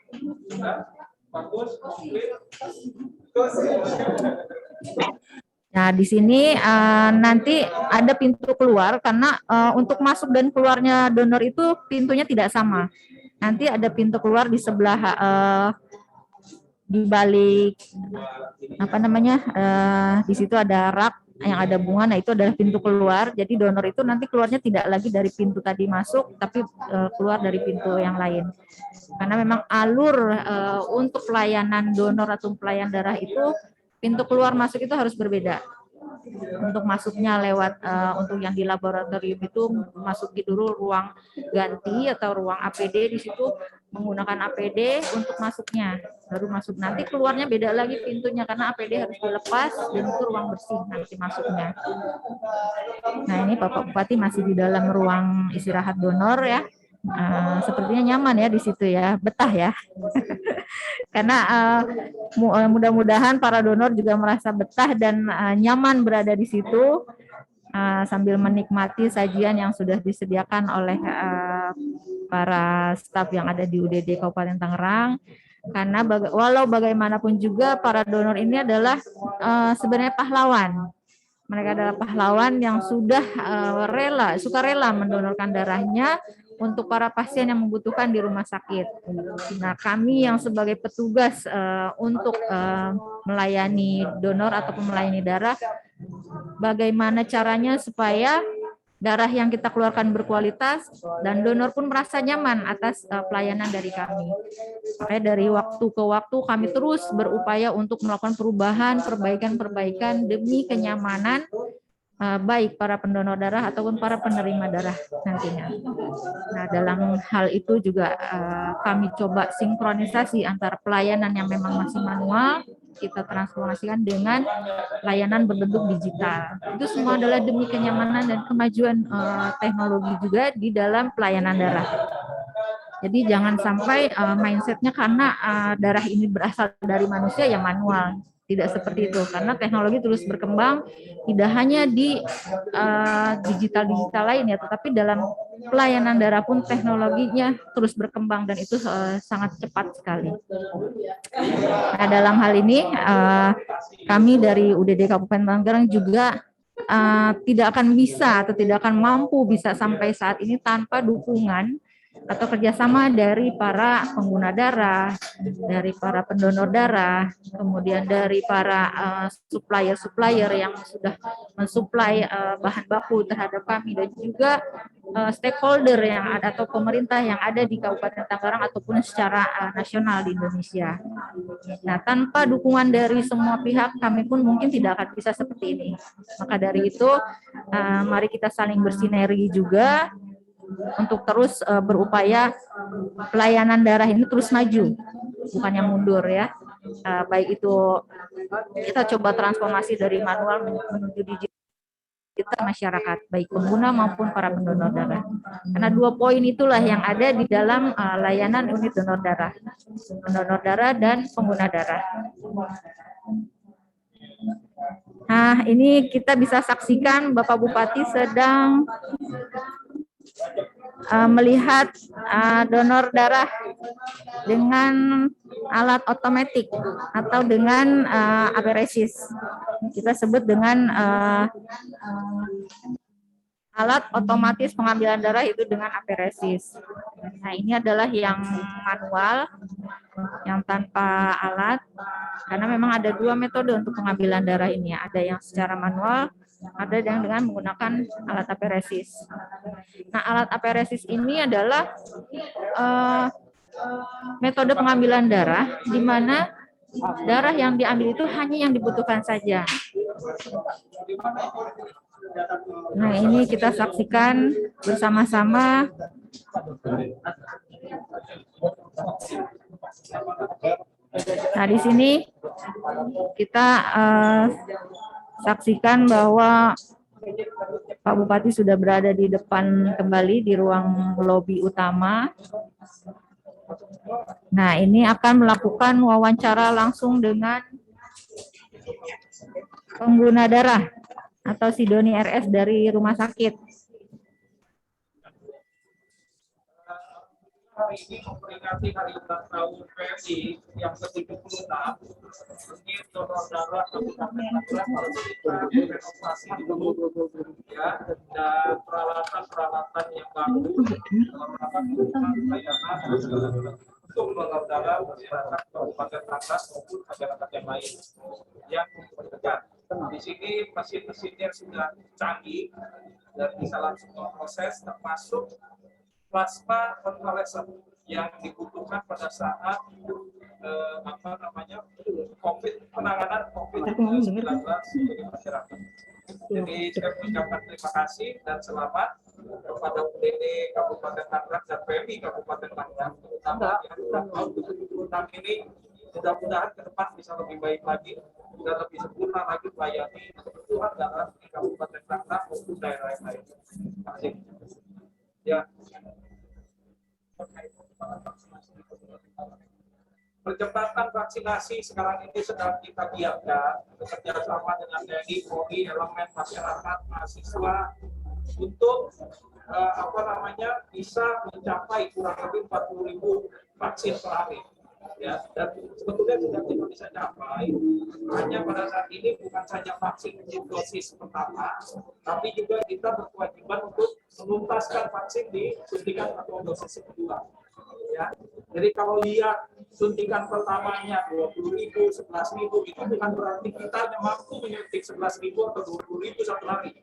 Nah, di sini nanti ada pintu keluar, karena untuk masuk dan keluarnya donor itu pintunya tidak sama. Nanti ada pintu keluar di sebelah di balik di situ ada rak yang ada bunga. Nah itu adalah pintu keluar. Jadi donor itu nanti keluarnya tidak lagi dari pintu tadi masuk, tapi keluar dari pintu yang lain. Karena memang alur untuk pelayanan donor atau pelayan darah itu, pintu keluar masuk itu harus berbeda. Untuk masuknya lewat untuk yang di laboratorium itu masuki dulu ruang ganti atau ruang APD, di situ menggunakan APD untuk masuknya, baru masuk. Nanti keluarnya beda lagi pintunya, karena APD harus dilepas dan itu ruang bersih nanti masuknya. Nah ini Bapak Bupati masih di dalam ruang istirahat donor ya. Sepertinya nyaman ya di situ ya, betah ya. Karena mudah-mudahan para donor juga merasa betah dan nyaman berada di situ sambil menikmati sajian yang sudah disediakan oleh para staf yang ada di UDD Kabupaten Tangerang. Karena walau bagaimanapun juga para donor ini adalah sebenarnya pahlawan. Mereka adalah pahlawan yang sudah sukarela mendonorkan darahnya untuk para pasien yang membutuhkan di rumah sakit. Nah, kami yang sebagai petugas untuk melayani donor ataupun melayani darah, bagaimana caranya supaya darah yang kita keluarkan berkualitas dan donor pun merasa nyaman atas pelayanan dari kami. Makanya dari waktu ke waktu kami terus berupaya untuk melakukan perubahan, perbaikan demi kenyamanan baik para pendonor darah ataupun para penerima darah nantinya. Nah, dalam hal itu juga kami coba sinkronisasi antara pelayanan yang memang masih manual, kita transformasikan dengan layanan berbentuk digital. Itu semua adalah demi kenyamanan dan kemajuan teknologi juga di dalam pelayanan darah. Jadi jangan sampai mindsetnya karena darah ini berasal dari manusia ya manual. Tidak seperti itu, karena teknologi terus berkembang, tidak hanya di digital lain ya, tetapi dalam pelayanan darah pun teknologinya terus berkembang dan itu sangat cepat sekali. Nah, dalam hal ini kami dari UDD Kabupaten Tangerang juga tidak akan bisa atau tidak akan mampu bisa sampai saat ini tanpa dukungan atau kerjasama dari para pengguna darah, dari para pendonor darah, kemudian dari para supplier-supplier yang sudah mensuplai bahan baku terhadap kami, dan juga stakeholder yang ada atau pemerintah yang ada di Kabupaten Tangerang ataupun secara nasional di Indonesia. Nah, tanpa dukungan dari semua pihak, kami pun mungkin tidak akan bisa seperti ini. Maka dari itu, mari kita saling bersinergi juga untuk terus berupaya pelayanan darah ini terus maju, bukannya mundur ya. Baik itu kita coba transformasi dari manual menuju digital masyarakat, baik pengguna maupun para pendonor darah. Karena 2 poin itulah yang ada di dalam layanan unit donor darah, pendonor darah dan pengguna darah. Nah, ini kita bisa saksikan Bapak Bupati sedang melihat donor darah dengan alat otomatis atau dengan aperesis. Kita sebut dengan alat otomatis pengambilan darah itu dengan aperesis. Nah, ini adalah yang manual, yang tanpa alat, karena memang ada 2 metode untuk pengambilan darah ini. Ada yang secara manual, ada yang dengan menggunakan alat aperesis. Nah, alat aperesis ini adalah metode pengambilan darah di mana darah yang diambil itu hanya yang dibutuhkan saja. Nah, ini kita saksikan bersama-sama. Nah, di sini kita saksikan bahwa Pak Bupati sudah berada di depan kembali di ruang lobi utama. Nah, ini akan melakukan wawancara langsung dengan pengguna darah atau si Doni RS dari rumah sakit. Hari ini memperingati hari ulang tahun PMI yang ke-76, unit donor darah Kabupaten Tangerang harus kita renovasi dulu ya, dan peralatan-peralatan yang baru dalam rangka dukungan pelayanan untuk donor darah masyarakat Kabupaten Tangerang maupun masyarakat yang lain yang membutuhkan. Di sini mesin-mesinnya sudah canggih dan bisa langsung memproses, termasuk plasma convalescent yang dibutuhkan pada saat penanganan COVID-19 di masyarakat. Jadi saya mengucapkan terima kasih dan selamat kepada UDD Kabupaten Tangerang dan PMI Kabupaten Tangerang, terutama yang sudah tahun 2006 ini. Mudah-mudahan ke depan bisa lebih baik lagi dan lebih sempurna lagi melayani kebutuhan darah di Kabupaten Tangerang maupun daerah yang lain. Terima kasih. Ya. Percepatan vaksinasi sekarang ini sedang kita giatkan bekerja sama dengan TNI, Polri, elemen masyarakat, mahasiswa untuk bisa mencapai kurang lebih 40.000 vaksin per hari. Ya, dan sebetulnya sudah kita bisa capai. Hanya pada saat ini bukan saja vaksin dosis pertama, tapi juga kita berkewajiban untuk menuntaskan vaksin di suntikan atau dosis kedua. Ya, jadi kalau lihat suntikan pertamanya 20.000, 11.000, itu bukan berarti kita hanya mampu menyuntik 11.000 atau 20.000 satu hari.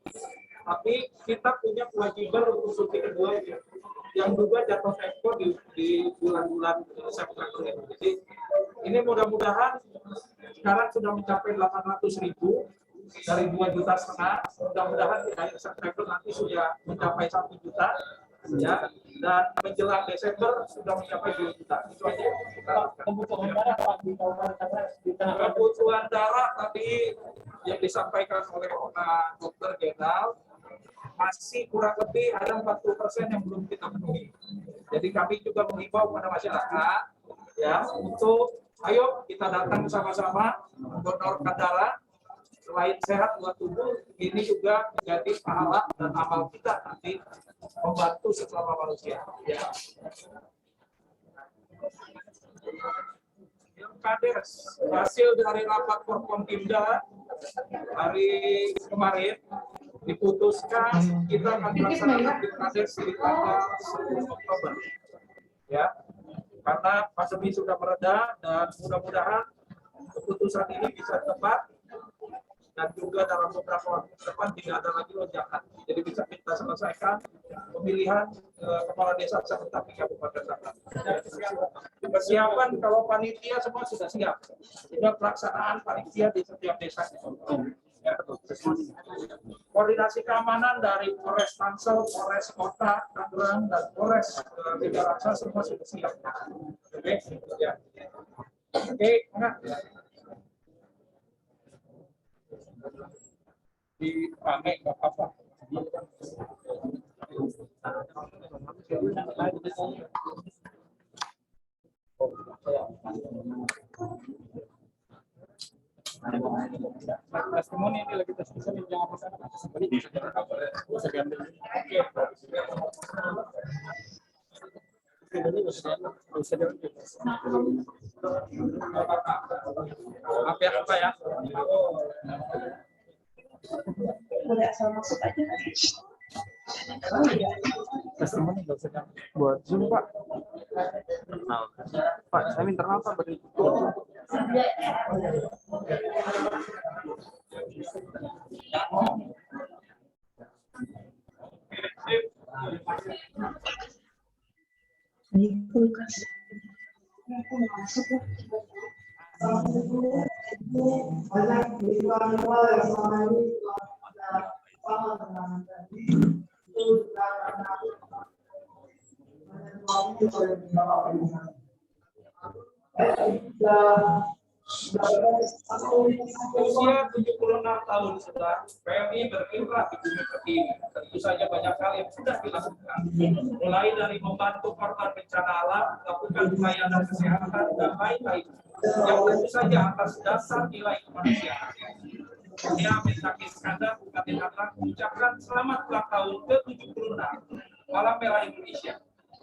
Tapi kita punya kewajiban untuk suntik kedua yang juga jatuh tempo di bulan-bulan September ini. Jadi ini mudah-mudahan sekarang sudah mencapai 800.000 dari 2,5 juta, mudah-mudahan di akhir September nanti sudah mencapai 1 juta, ya, dan menjelang Desember sudah mencapai 2 juta. Itu aja. Kebutuhan darah tadi yang disampaikan oleh Pak Dokter Jenderal masih kurang lebih ada 40% yang belum kita penuhi. Jadi kami juga mengimbau kepada masyarakat, ya, untuk ayo kita datang sama-sama mendonorkan darah. Selain sehat buat tubuh, ini juga menjadi pahala dan amal kita nanti membantu sesama manusia. Ya. Yang Kades, hasil dari rapat Forkompimda hari kemarin diputuskan kita akan melaksanakan Kades di tanggal 10 Oktober. Ya, karena pandemi sudah mereda dan mudah-mudahan keputusan ini bisa tepat dan juga dalam beberapa waktu ke depan tidak ada lagi lonjakan. Jadi bisa kita selesaikan pemilihan kepala desa serentak di Kabupaten Tangerang. Persiapan kalau panitia semua sudah siap. Sudah pelaksanaan panitia di setiap desa. Ya, koordinasi keamanan dari Polres Tangsel, Polres Kota Tangerang, dan Polres Tiga semua sudah siap. Oke, ya. Oke, enggak. Di pakai nggak apa-apa. Testimoni ini lagi testimoni jangan pesan bisa diambil. Maaf ya Pak ya. Testimoni nggak usah buat Zoom Pak. Pak, saya minta apa beri? Usia 76 tahun sudah PMI berkiprah di bumi pertiwi. Tentu saja banyak hal yang sudah dilakukan, mulai dari membantu korban bencana alam, melakukan pelayanan kesehatan dan lain-lain yang tentu saja atas dasar nilai kemanusiaan. Saya Mendagri Iskandar Bupati Tangerang mengucapkan selamat ulang tahun ke-76 Malam Merah Indonesia.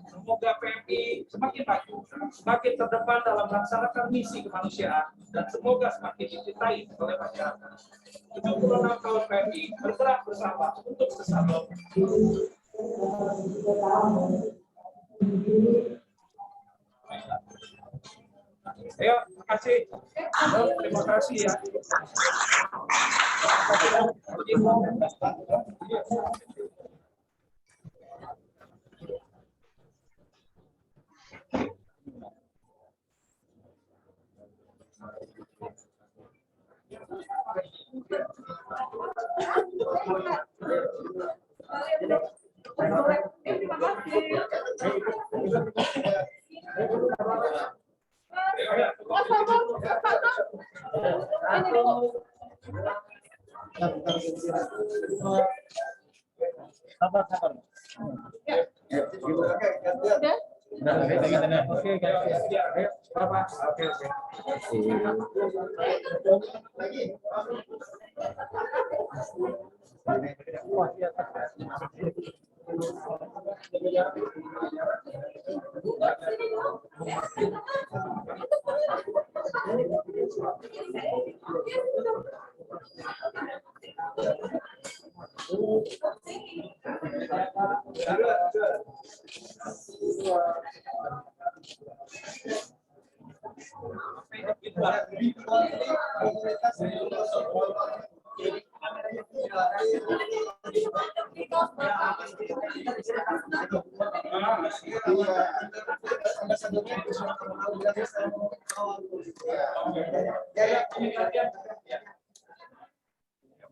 Semoga PMI semakin maju, semakin terdepan dalam melaksanakan misi kemanusiaan, dan semoga semakin dicintai oleh masyarakat. 76 tahun PMI bergerak bersama untuk sesama. Ayo, terima kasih. Terima kasih ya.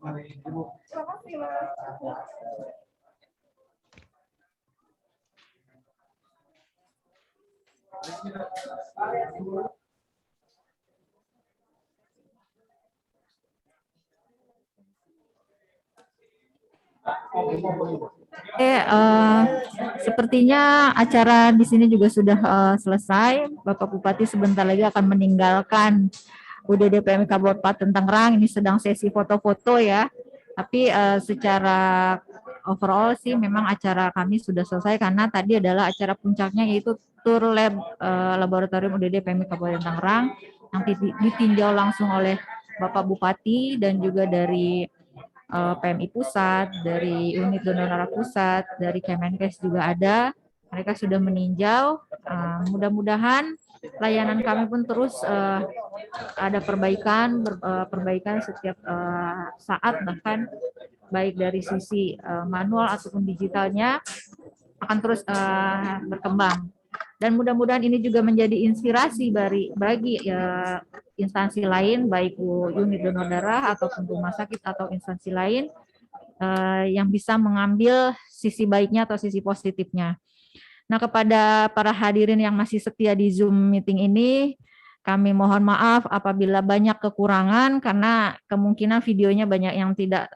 Terima kasih, Mas. Sepertinya acara di sini juga sudah selesai. Bapak Bupati sebentar lagi akan meninggalkan UDD PMI Kabupaten Tangerang. Ini sedang sesi foto-foto ya. Tapi secara overall sih memang acara kami sudah selesai karena tadi adalah acara puncaknya yaitu tur lab laboratorium UDD PMI Kabupaten Tangerang yang ditinjau langsung oleh Bapak Bupati dan juga dari PMI Pusat, dari unit donor darah pusat, dari Kemenkes juga ada. Mereka sudah meninjau. Mudah-mudahan layanan kami pun terus ada perbaikan setiap saat, bahkan baik dari sisi manual ataupun digitalnya akan terus berkembang. Dan mudah-mudahan ini juga menjadi inspirasi bagi instansi lain, baik unit donor darah ataupun rumah sakit atau instansi lain yang bisa mengambil sisi baiknya atau sisi positifnya. Nah, kepada para hadirin yang masih setia di Zoom meeting ini, kami mohon maaf apabila banyak kekurangan karena kemungkinan videonya banyak yang tidak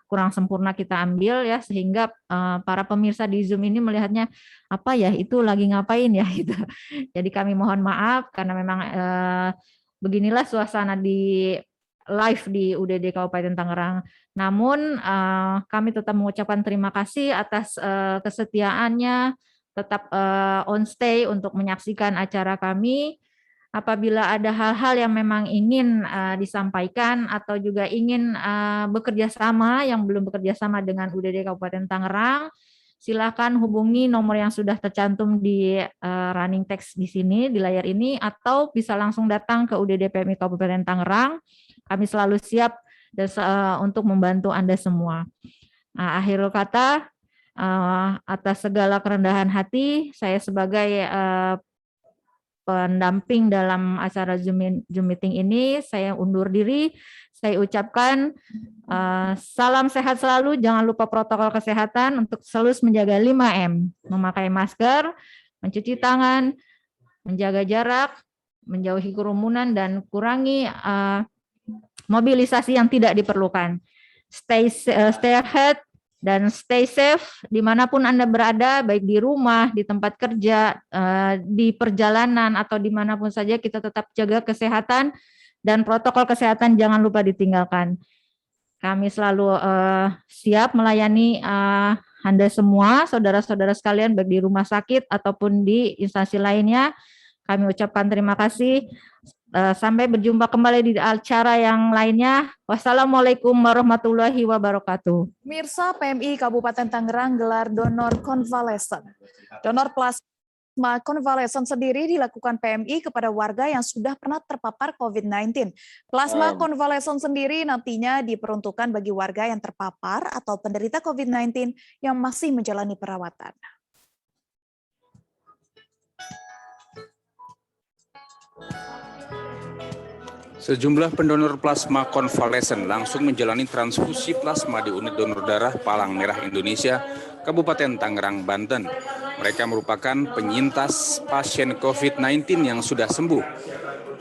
kurang sempurna kita ambil ya, sehingga para pemirsa di Zoom ini melihatnya apa ya itu lagi ngapain ya gitu. Jadi kami mohon maaf karena memang beginilah suasana di live di UDD Kabupaten Tangerang. Namun kami tetap mengucapkan terima kasih atas kesetiaannya, tetap on stay untuk menyaksikan acara kami. Apabila ada hal-hal yang memang ingin disampaikan atau juga ingin bekerja sama yang belum bekerja sama dengan UDD Kabupaten Tangerang, silakan hubungi nomor yang sudah tercantum di running text di sini di layar ini atau bisa langsung datang ke UDD PMI Kabupaten Tangerang. Kami selalu siap untuk membantu Anda semua. Nah, akhirul kata, atas segala kerendahan hati, saya sebagai pendamping dalam acara Zoom meeting ini, saya undur diri. Saya ucapkan salam sehat selalu, jangan lupa protokol kesehatan untuk selalu menjaga 5M, memakai masker, mencuci tangan, menjaga jarak, menjauhi kerumunan, dan kurangi mobilisasi yang tidak diperlukan. Stay healthy dan stay safe dimanapun Anda berada, baik di rumah, di tempat kerja, di perjalanan, atau dimanapun saja kita tetap jaga kesehatan dan protokol kesehatan jangan lupa ditinggalkan. Kami selalu siap melayani Anda semua, saudara-saudara sekalian, baik di rumah sakit ataupun di instansi lainnya. Kami ucapkan terima kasih. Sampai berjumpa kembali di acara yang lainnya. Wassalamualaikum warahmatullahi wabarakatuh. Mirsa, PMI Kabupaten Tangerang gelar donor konvalesen. Donor plasma konvalesen sendiri dilakukan PMI kepada warga yang sudah pernah terpapar COVID-19. Plasma konvalesen sendiri nantinya diperuntukkan bagi warga yang terpapar atau penderita COVID-19 yang masih menjalani perawatan. Sejumlah pendonor plasma konvalesen langsung menjalani transfusi plasma di unit donor darah Palang Merah Indonesia, Kabupaten Tangerang, Banten. Mereka merupakan penyintas pasien COVID-19 yang sudah sembuh.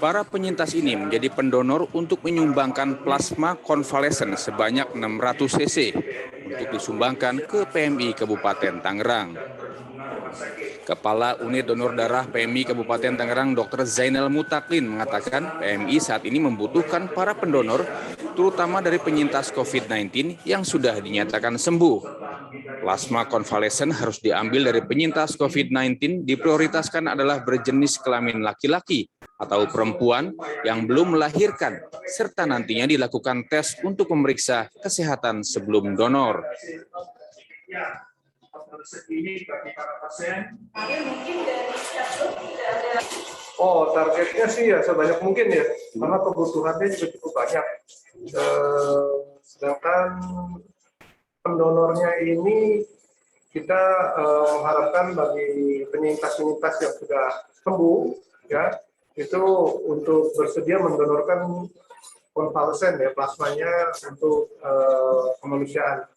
Para penyintas ini menjadi pendonor untuk menyumbangkan plasma konvalesen sebanyak 600 cc untuk disumbangkan ke PMI Kabupaten Tangerang. Kepala Unit Donor Darah PMI Kabupaten Tangerang, Dr. Zainal Mutaklin, mengatakan PMI saat ini membutuhkan para pendonor, terutama dari penyintas COVID-19 yang sudah dinyatakan sembuh. Plasma konvalesen harus diambil dari penyintas COVID-19, diprioritaskan adalah berjenis kelamin laki-laki atau perempuan yang belum melahirkan, serta nantinya dilakukan tes untuk memeriksa kesehatan sebelum donor. Targetnya sih ya sebanyak mungkin ya, karena kebutuhannya juga cukup banyak. Sedangkan pendonornya ini kita mengharapkan bagi penyintas-penyintas yang sudah sembuh, ya itu untuk bersedia mendonorkan konvalesen ya, plasmanya untuk kemanusiaan.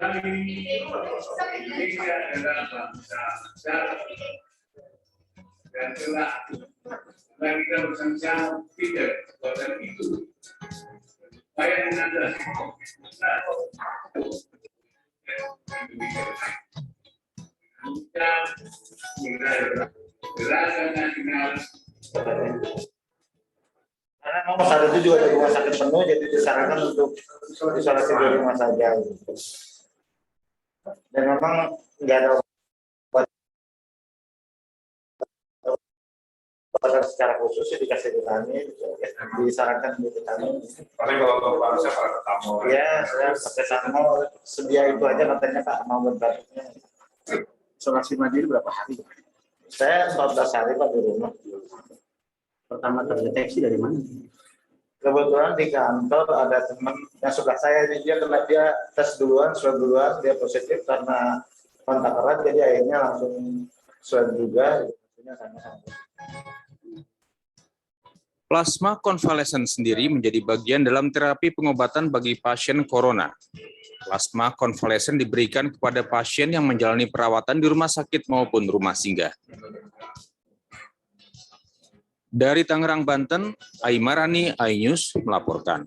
Indonesia adalah bangsa dan kelak kita bersama tidak dan itu supaya mengatasi gerakan nasional. Karena nomor 1 itu juga ada rumah sakit penuh, jadi disarankan untuk isolasi di rumah saja. Dan memang nggak ada obat secara khusus ya dikasih vitamin, disarankan di vitamin. Tapi kalau bapak saya paracetamol. Ya, saya pakai paracetamol, sedia itu aja katanya Pak, mau beratnya. Isolasi mandiri berapa hari? Saya 14 hari Pak di rumah. Pertama terdeteksi dari mana? Kebetulan di kantor ada teman yang sebelah saya, dia tes duluan, swab duluan, dia positif karena kontak erat, jadi akhirnya langsung swab juga. Plasma konvalesen sendiri menjadi bagian dalam terapi pengobatan bagi pasien corona. Plasma konvalesen diberikan kepada pasien yang menjalani perawatan di rumah sakit maupun rumah singgah. Dari Tangerang, Banten, Aimarani, iNews melaporkan.